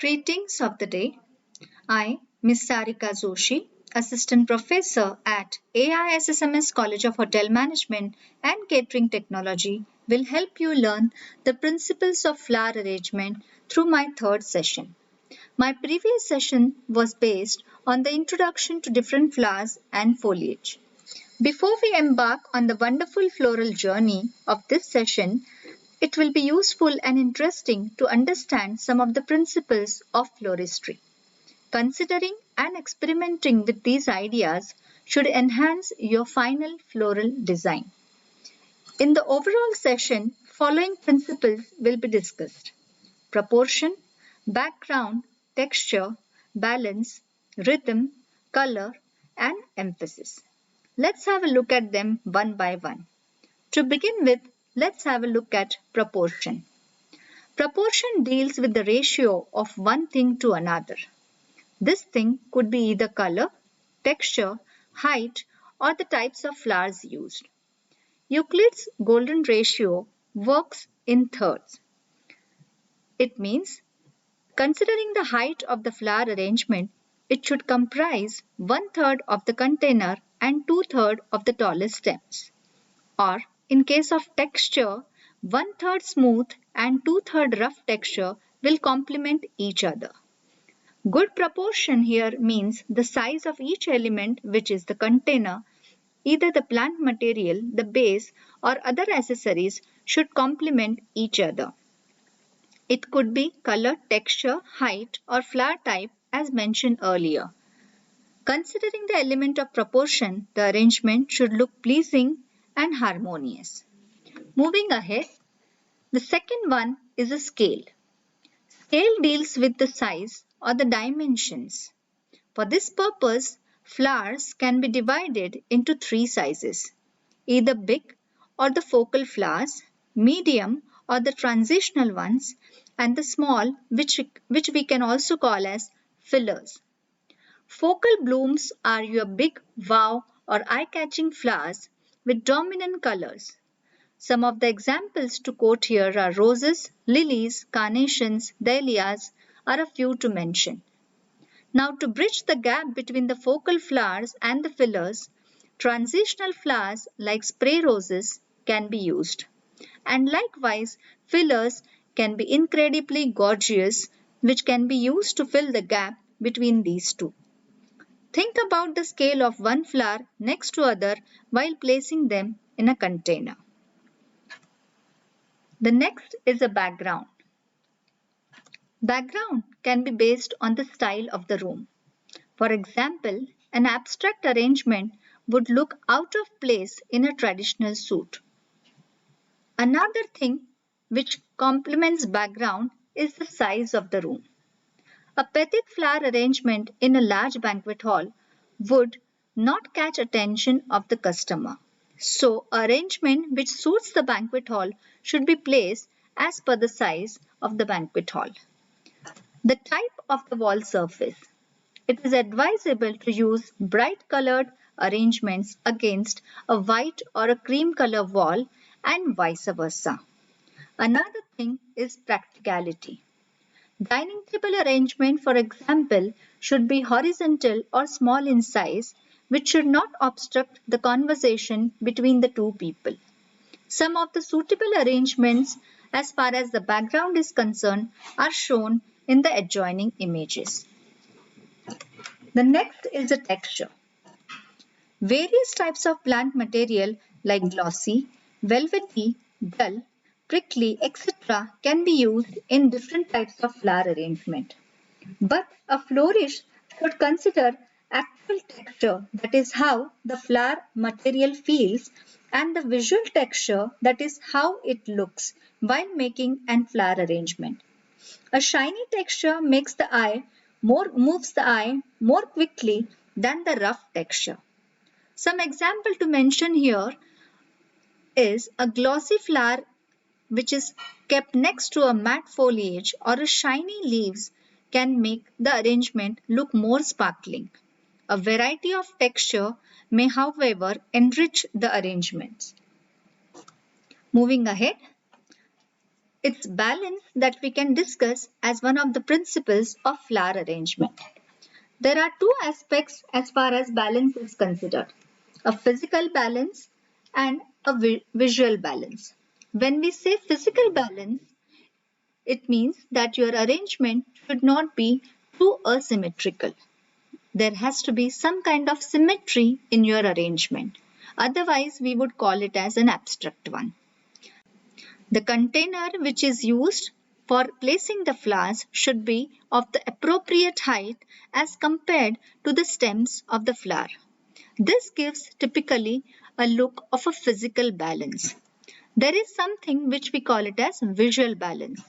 Greetings of the day. I, Ms. Sarika Joshi, Assistant Professor at AISSMS College of Hotel Management and Catering Technology, will help you learn the principles of flower arrangement through my third session. My previous session was based on the introduction to different flowers and foliage. Before we embark on the wonderful floral journey of this session, it will be useful and interesting to understand some of the principles of floristry. Considering and experimenting with these ideas should enhance your final floral design. In the overall session, following principles will be discussed: proportion, background, texture, balance, rhythm, color, and emphasis. Let's have a look at them one by one. To begin with, let's have a look at proportion. Proportion deals with the ratio of one thing to another. This thing could be either color, texture, height, or the types of flowers used. Euclid's golden ratio works in thirds. It means, considering the height of the flower arrangement, it should comprise 1/3 of the container and 2/3 of the tallest stems. Or, in case of texture, 1/3 smooth and 2/3 rough texture will complement each other. Good proportion here means the size of each element, which is the container, either the plant material, the base, or other accessories, should complement each other. It could be color, texture, height, or flower type as mentioned earlier. Considering the element of proportion, the arrangement should look pleasing and harmonious. Moving ahead, the second one is a scale. Scale deals with the size or the dimensions. For this purpose, flowers can be divided into three sizes: either big or the focal flowers, medium or the transitional ones, and the small, which we can also call as fillers. Focal blooms are your big, wow, or eye-catching flowers with dominant colors. Some of the examples to quote here are roses, lilies, carnations, dahlias are a few to mention. Now, to bridge the gap between the focal flowers and the fillers, transitional flowers like spray roses can be used. And likewise, fillers can be incredibly gorgeous, which can be used to fill the gap between these two. Think about the scale of one flower next to other while placing them in a container. The next is a background. Background can be based on the style of the room. For example, an abstract arrangement would look out of place in a traditional suit. Another thing which complements background is the size of the room. A petite flower arrangement in a large banquet hall would not catch attention of the customer. So, arrangement which suits the banquet hall should be placed as per the size of the banquet hall. The type of the wall surface. It is advisable to use bright colored arrangements against a white or a cream color wall and vice versa. Another thing is practicality. Dining table arrangement, for example, should be horizontal or small in size, which should not obstruct the conversation between the two people. Some of the suitable arrangements as far as the background is concerned are shown in the adjoining images. The next is the texture. Various types of plant material like glossy, velvety, dull, prickly, etc. can be used in different types of flower arrangement. But a florist should consider actual texture, that is how the flower material feels, and the visual texture, that is how it looks while making an flower arrangement. A shiny texture moves the eye more quickly than the rough texture. Some example to mention here is a glossy flower which is kept next to a matte foliage or a shiny leaves can make the arrangement look more sparkling. A variety of texture may, however, enrich the arrangements. Moving ahead, It's balance that we can discuss as one of the principles of flower arrangement. There are two aspects as far as balance is considered: a physical balance and a visual balance. When we say physical balance, it means that your arrangement should not be too asymmetrical. There has to be some kind of symmetry in your arrangement. Otherwise, we would call it as an abstract one. The container which is used for placing the flowers should be of the appropriate height as compared to the stems of the flower. This gives typically a look of a physical balance. There is something which we call it as visual balance.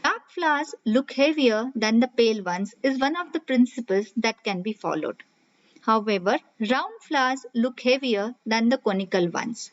Dark flowers look heavier than the pale ones is one of the principles that can be followed. However, round flowers look heavier than the conical ones.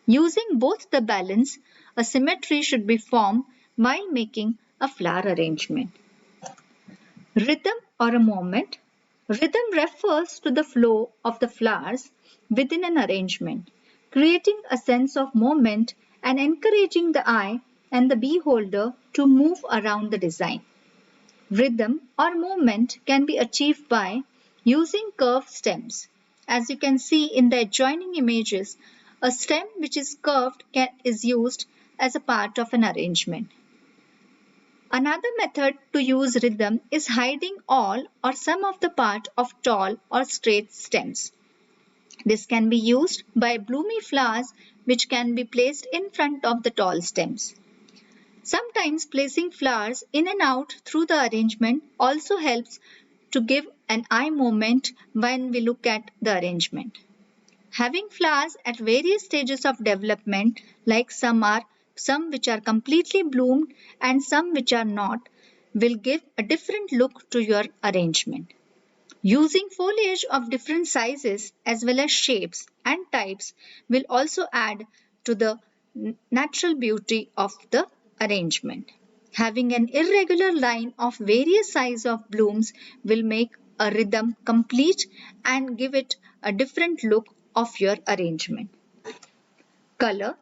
Using both the balance, a symmetry should be formed while making a flower arrangement. Rhythm or a movement. Rhythm refers to the flow of the flowers within an arrangement, creating a sense of movement and encouraging the eye and the beholder to move around the design. Rhythm or movement can be achieved by using curved stems. As you can see in the adjoining images, a stem which is curved is used as a part of an arrangement. Another method to use rhythm is hiding all or some of the part of tall or straight stems. This can be used by bloomy flowers which can be placed in front of the tall stems. Sometimes placing flowers in and out through the arrangement also helps to give an eye movement when we look at the arrangement. Having flowers at various stages of development, like some which are completely bloomed and some which are not, will give a different look to your arrangement. Using foliage of different sizes as well as shapes and types will also add to the natural beauty of the arrangement. Having an irregular line of various size of blooms will make a rhythm complete and give it a different look of your arrangement. Color.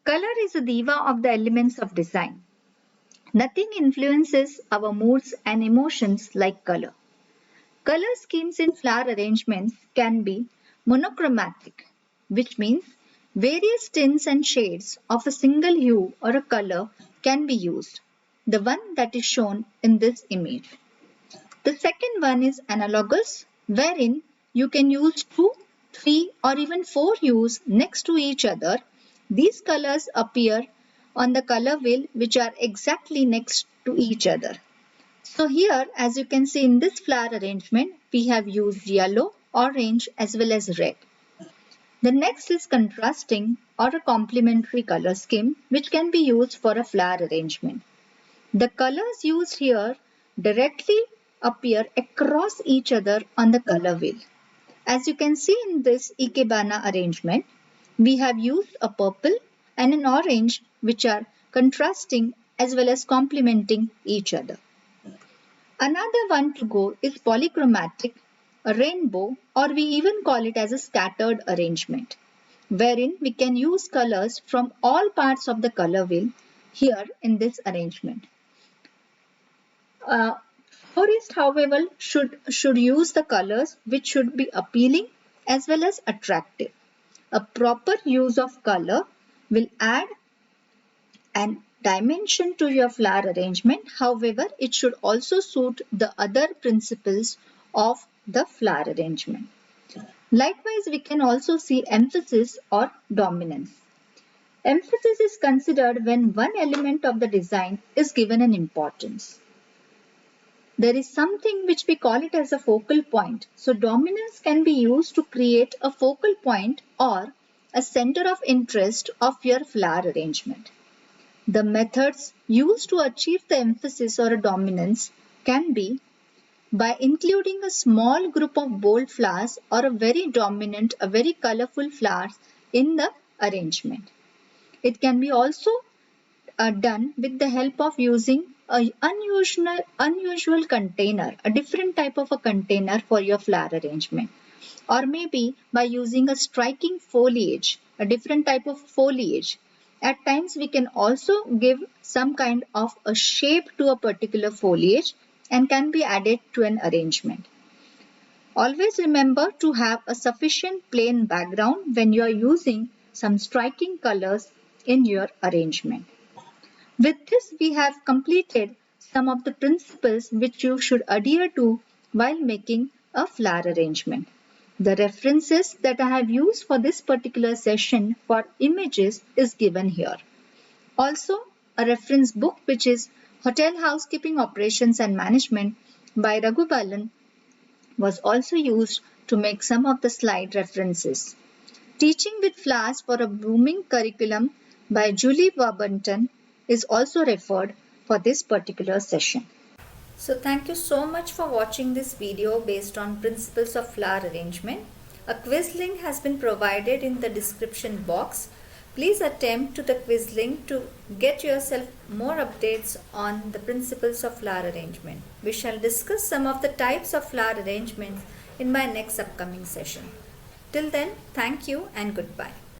Color is a diva of the elements of design. Nothing influences our moods and emotions like color. Color schemes in flower arrangements can be monochromatic, which means various tints and shades of a single hue or a color can be used, the one that is shown in this image. The second one is analogous, wherein you can use 2, 3 or even 4 hues next to each other. These colors appear on the color wheel which are exactly next to each other. So here, as you can see in this flower arrangement, we have used yellow, orange as well as red. The next is contrasting or a complementary color scheme which can be used for a flower arrangement. The colors used here directly appear across each other on the color wheel. As you can see in this ikebana arrangement, we have used a purple and an orange which are contrasting as well as complementing each other. Another one to go is polychromatic, a rainbow, or we even call it as a scattered arrangement, wherein we can use colors from all parts of the color wheel here in this arrangement. Florists, however, should use the colors which should be appealing as well as attractive. A proper use of color will add an dimension to your flower arrangement. However, it should also suit the other principles of the flower arrangement. Likewise, we can also see emphasis or dominance. Emphasis is considered when one element of the design is given an importance. There is something which we call it as a focal point. So dominance can be used to create a focal point or a center of interest of your flower arrangement. The methods used to achieve the emphasis or a dominance can be by including a small group of bold flowers or a very dominant, a very colorful flowers in the arrangement. It can be also done with the help of using an unusual container, a different type of a container for your flower arrangement, or maybe by using a striking foliage, a different type of foliage, At times we can also give some kind of a shape to a particular foliage and can be added to an arrangement. Always remember to have a sufficient plain background when you are using some striking colors in your arrangement. With this, we have completed some of the principles which you should adhere to while making a flower arrangement. The references that I have used for this particular session for images is given here. Also, a reference book which is Hotel Housekeeping Operations and Management by Raghubalan was also used to make some of the slide references. Teaching with Flowers for a Blooming Curriculum by Julie Warburton is also referred for this particular session. So thank you so much for watching this video based on principles of flower arrangement. A quiz link has been provided in the description box. Please attempt to the quiz link to get yourself more updates on the principles of flower arrangement. We shall discuss some of the types of flower arrangements in my next upcoming session. Till then, thank you and goodbye.